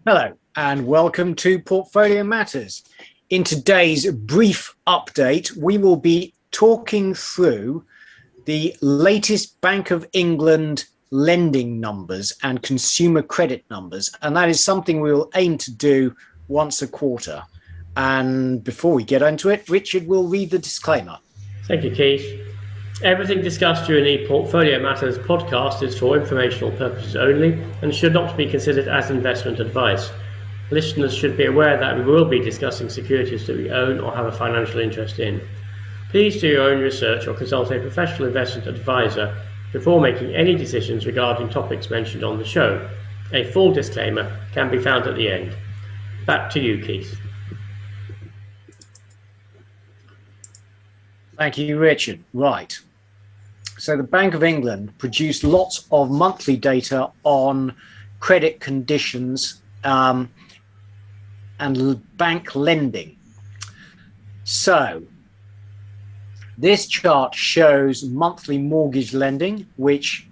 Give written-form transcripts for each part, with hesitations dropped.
Hello, and welcome to Portfolio Matters. In today's brief update, we will be talking through the latest Bank of England lending numbers and consumer credit numbers, and that is something we will aim to do once a quarter. And before we get into it, Richard will read the disclaimer. Thank you, Keith. Everything discussed during the Portfolio Matters podcast is for informational purposes only and should not be considered as investment advice. Listeners should be aware that we will be discussing securities that we own or have a financial interest in. Please do your own research or consult a professional investment advisor before making any decisions regarding topics mentioned on the show. A full disclaimer can be found at the end. Back to you, Keith. Thank you, Richard. Right. So the Bank of England produced lots of monthly data on credit conditions and bank lending. So this chart shows monthly mortgage lending, which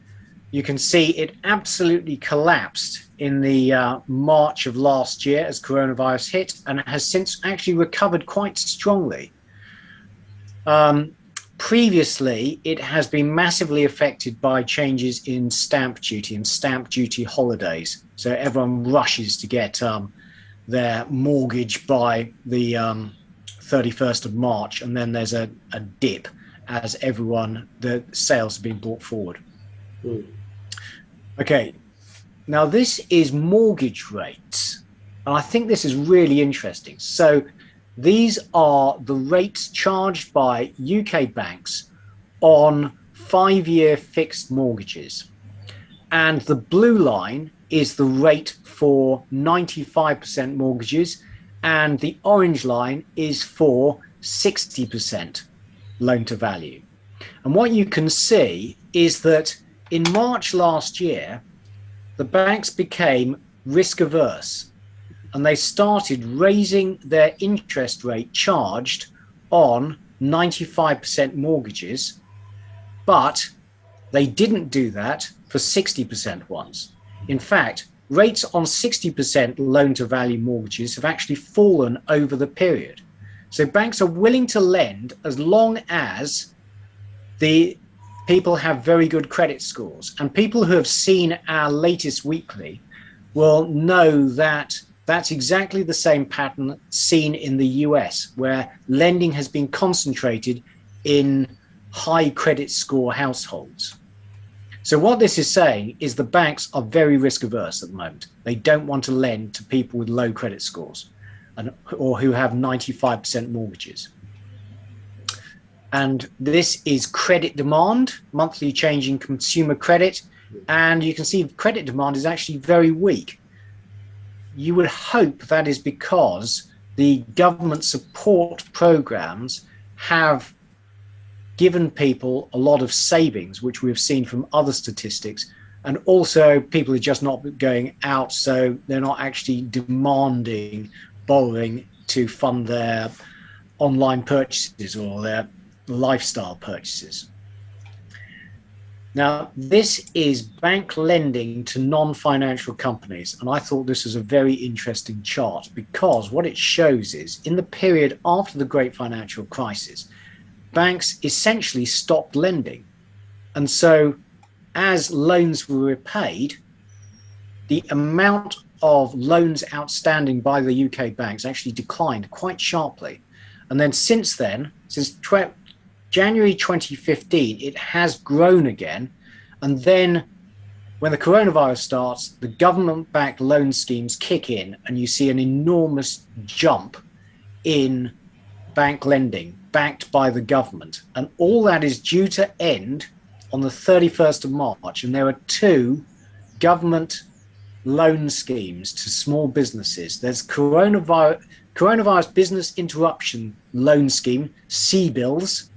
you can see it absolutely collapsed in the March of last year as coronavirus hit, and it has since actually recovered quite strongly. Previously, it has been massively affected by changes in stamp duty and stamp duty holidays. So everyone rushes to get their mortgage by the 31st of March, and then there's a dip as the sales have been brought forward. Okay, now this is mortgage rates, and I think this is really interesting. So these are the rates charged by UK banks on 5-year fixed mortgages. And the blue line is the rate for 95% mortgages, and the orange line is for 60% loan to value. And what you can see is that in March last year, the banks became risk averse, and they started raising their interest rate charged on 95% mortgages, but they didn't do that for 60% ones. In fact, rates on 60% loan to value mortgages have actually fallen over the period. So banks are willing to lend as long as the people have very good credit scores. And people who have seen our latest weekly will know that that's exactly the same pattern seen in the US, where lending has been concentrated in high credit score households. So what this is saying is the banks are very risk averse at the moment. They don't want to lend to people with low credit scores or who have 95% mortgages. And this is credit demand, monthly changing consumer credit. And you can see credit demand is actually very weak. You would hope that is because the government support programs have given people a lot of savings, which we've seen from other statistics. And also people are just not going out, so they're not actually demanding borrowing to fund their online purchases or their lifestyle purchases. Now, this is bank lending to non-financial companies, and I thought this was a very interesting chart because what it shows is in the period after the Great Financial Crisis, banks essentially stopped lending. And so as loans were repaid, the amount of loans outstanding by the UK banks actually declined quite sharply. And then since then, since January 2015, it has grown again. And then when the coronavirus starts, the government-backed loan schemes kick in and you see an enormous jump in bank lending backed by the government. And all that is due to end on the 31st of March. And there are two government loan schemes to small businesses. There's coronavirus business interruption loan scheme, CBILS.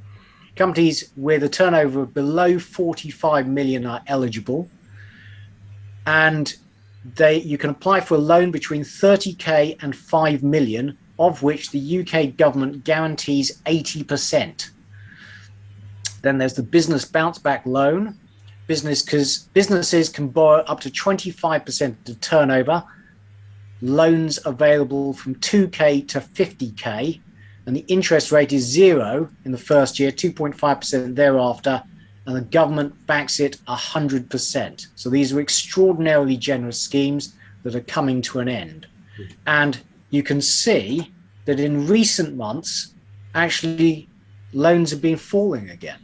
Companies with a turnover below 45 million are eligible, and you can apply for a loan between 30k and 5 million, of which the UK government guarantees 80%. Then there's the business bounce back loan. Businesses can borrow up to 25% of turnover loans available from 2k to 50k, and the interest rate is 0 in the first year, 2.5% thereafter, and the government backs it 100%. So these are extraordinarily generous schemes that are coming to an end. And you can see that in recent months, actually, loans have been falling again.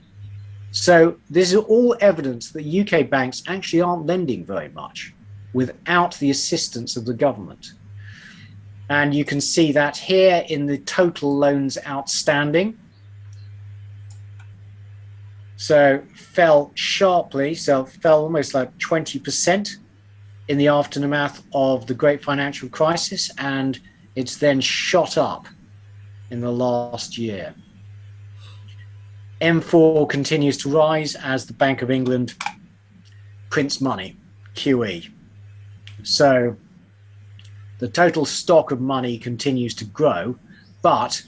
So this is all evidence that UK banks actually aren't lending very much without the assistance of the government. And you can see that here in the total loans outstanding. So fell sharply, so fell almost like 20% in the aftermath of the great financial crisis, and it's then shot up in the last year. M4 continues to rise as the Bank of England prints money, QE. So the total stock of money continues to grow, but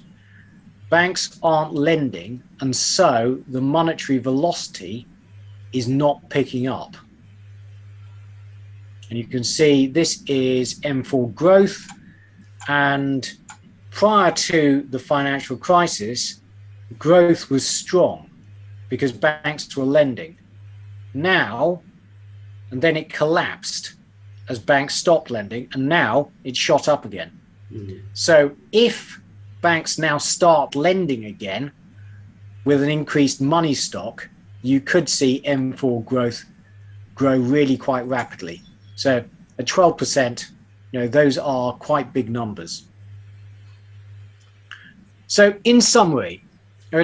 banks aren't lending, and so the monetary velocity is not picking up. And you can see this is M4 growth, and prior to the financial crisis, growth was strong because banks were lending. Now, and then it collapsed as banks stopped lending, and now it shot up again. So if banks now start lending again with an increased money stock, you could see M4 growth grow really quite rapidly. So at 12%, those are quite big numbers. So in summary,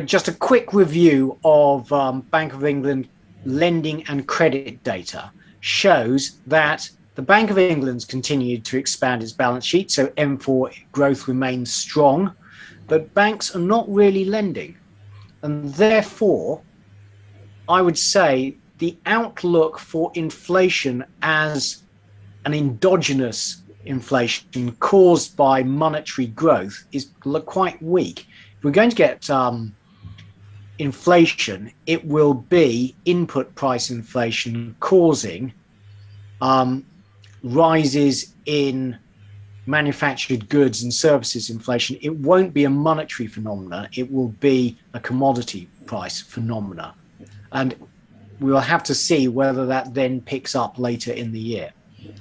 just a quick review of Bank of England lending and credit data shows that the Bank of England's continued to expand its balance sheet, so M4 growth remains strong, but banks are not really lending. And therefore, I would say the outlook for inflation as an endogenous inflation caused by monetary growth is quite weak. If we're going to get inflation, it will be input price inflation causing rises in manufactured goods and services inflation. It won't be a monetary phenomena, it will be a commodity price phenomena. And we will have to see whether that then picks up later in the year.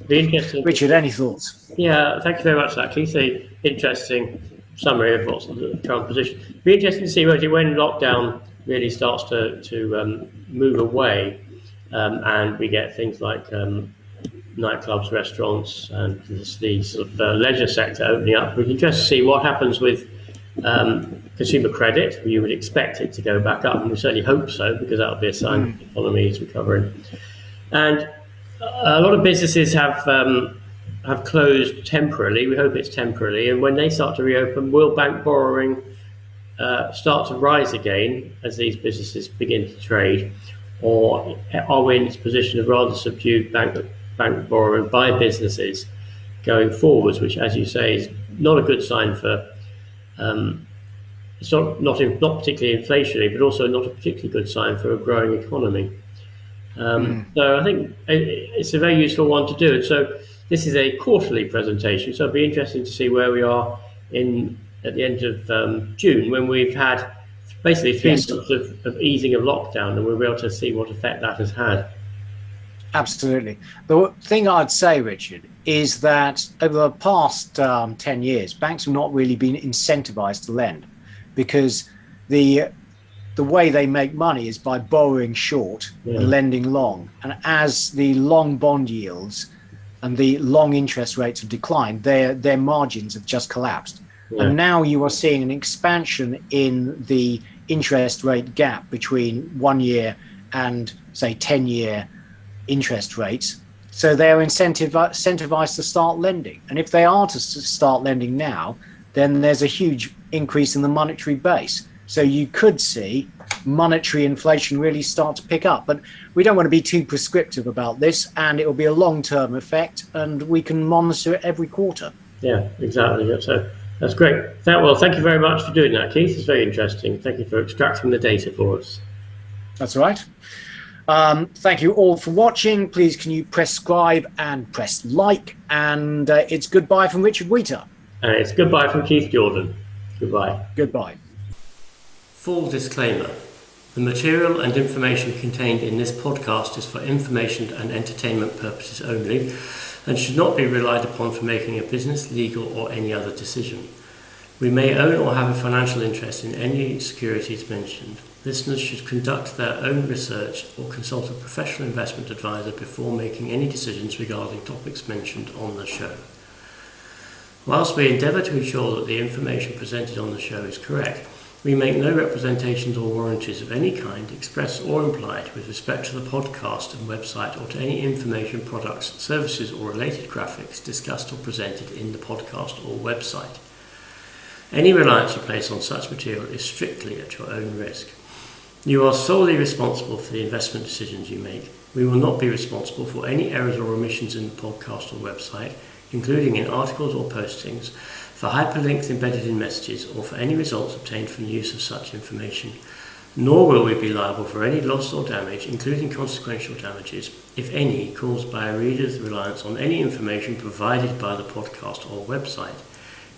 Be interesting. Richard, any thoughts? Yeah, thank you very much for that, Keith. An interesting summary of what's the current position. Be interesting to see when lockdown really starts to move away, and we get things like nightclubs, restaurants, and the sort of leisure sector opening up. We're interested to see what happens with consumer credit. You would expect it to go back up, and we certainly hope so, because that would be a sign that the economy is recovering. And a lot of businesses have closed temporarily. We hope it's temporarily, and when they start to reopen, will bank borrowing start to rise again as these businesses begin to trade, or are we in this position of rather subdued bank borrowing by businesses going forwards, which, as you say, is not a good sign for it's not particularly inflationary, but also not a particularly good sign for a growing economy. So I think it's a very useful one to do. And so this is a quarterly presentation, so it'll be interesting to see where we are at the end of June, when we've had basically 3 months of easing of lockdown, and we'll be able to see what effect that has had. Absolutely. The thing I'd say, Richard, is that over the past 10 years, banks have not really been incentivized to lend, because the way they make money is by borrowing short and lending long. And as the long bond yields and the long interest rates have declined, their margins have just collapsed. And now you are seeing an expansion in the interest rate gap between 1 year and, say, 10-year interest rates. So they're incentivized to start lending. And if they are to start lending now, then there's a huge increase in the monetary base. So you could see monetary inflation really start to pick up. But we don't want to be too prescriptive about this, and it will be a long-term effect, and we can monitor it every quarter. Yeah, exactly. So that's great. Well, thank you very much for doing that, Keith. It's very interesting. Thank you for extracting the data for us. That's right. Thank you all for watching. Please can you press subscribe and press like, and it's goodbye from Richard Wheater. And it's goodbye from Keith Jordan. Goodbye. Goodbye. Full disclaimer. The material and information contained in this podcast is for information and entertainment purposes only and should not be relied upon for making a business, legal or any other decision. We may own or have a financial interest in any securities mentioned. Listeners should conduct their own research or consult a professional investment advisor before making any decisions regarding topics mentioned on the show. Whilst we endeavour to ensure that the information presented on the show is correct, we make no representations or warranties of any kind, express or implied, with respect to the podcast and website or to any information, products, services or related graphics discussed or presented in the podcast or website. Any reliance you place on such material is strictly at your own risk. You are solely responsible for the investment decisions you make. We will not be responsible for any errors or omissions in the podcast or website, including in articles or postings, for hyperlinks embedded in messages, or for any results obtained from use of such information. Nor will we be liable for any loss or damage, including consequential damages, if any, caused by a reader's reliance on any information provided by the podcast or website.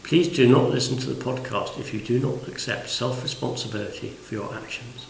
Please do not listen to the podcast if you do not accept self-responsibility for your actions.